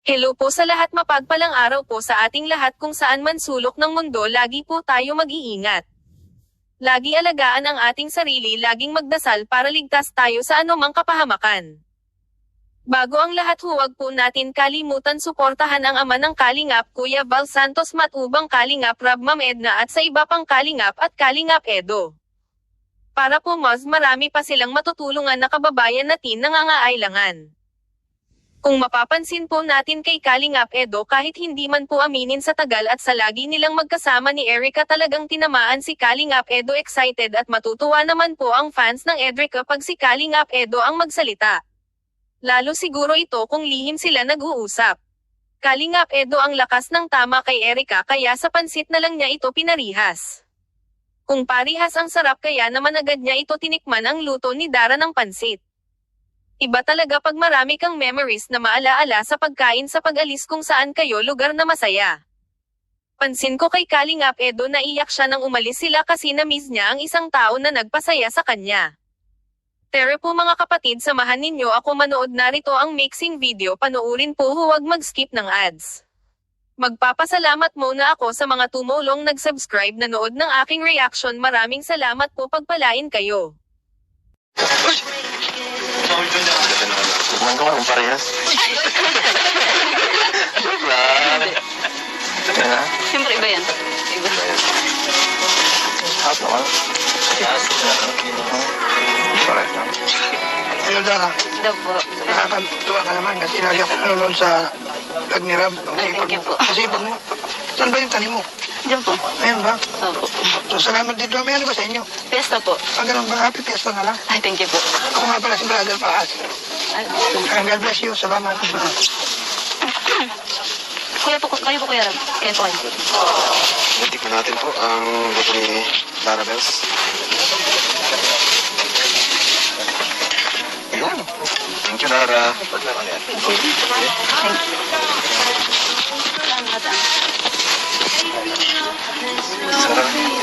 Hello po sa lahat, mapagpalang araw po sa ating lahat kung saan man sulok ng mundo. Lagi po tayo mag-iingat. Lagi alagaan ang ating sarili, laging magdasal para ligtas tayo sa anumang kapahamakan. Bago ang lahat, huwag po natin kalimutan suportahan ang ama ng Kalingap, Kuya Val Santos, Matubang Kalingap, Rab, Ma'am Edna at sa iba pang Kalingap at Kalingap Edo. Para po mas marami pa silang matutulungan na kababayan natin nangangailangan. Kung mapapansin po natin kay Kalingap Edo, kahit hindi man po aminin sa tagal at sa lagi nilang magkasama ni Erica, talagang tinamaan si Kalingap Edo. Excited at matutuwa naman po ang fans ng Edrica pag si Kalingap Edo ang magsalita. Lalo siguro ito kung lihim sila nag-uusap. Kalingap Edo ang lakas ng tama kay Erica, kaya sa pansit na lang niya ito pinarihas. Kung parihas ang sarap, kaya naman agad niya ito tinikman ang luto ni Dara ng pansit. Iba talaga pag marami kang memories na maalaala sa pagkain sa pag-alis kung saan kayo lugar na masaya. Pansin ko kay Kalingap Edo, naiyak siya nang umalis sila kasi na-miss niya ang isang tao na nagpasaya sa kanya. Tere po mga kapatid, samahan ninyo ako manood. Narito ang mixing video, panoorin po, huwag mag-skip ng ads. Magpapasalamat muna ako sa mga tumulong nag-subscribe, nanood ng aking reaction. Maraming salamat po, pagpalain kayo. Kumain ko kung parehas. Joke lang. Siyempre iba yan. Iba. Hap naman. Parehas lang. Hello, Dara. Daw po. Nakakatuwa ka naman kasi lagi ako nanonood sa vlog ni Rab. Ay, thank you po. Kasi pag mo, saan ba yung tanim mo? Diyan po. Ayun ba? Opo. So, salamat dito. May ano ba sa inyo? Fiesta po. Ganun ba? Happy Fiesta na lang. Ay, thank you po. Ako nga pala si Brother Paas. Ay, God bless you. Salamat. kuya po, kayo po kuya Rab. Kayo po kayo. Tikman natin po ang luto ni Dara Bells. Ayun. Thank you, Dara. Sarap.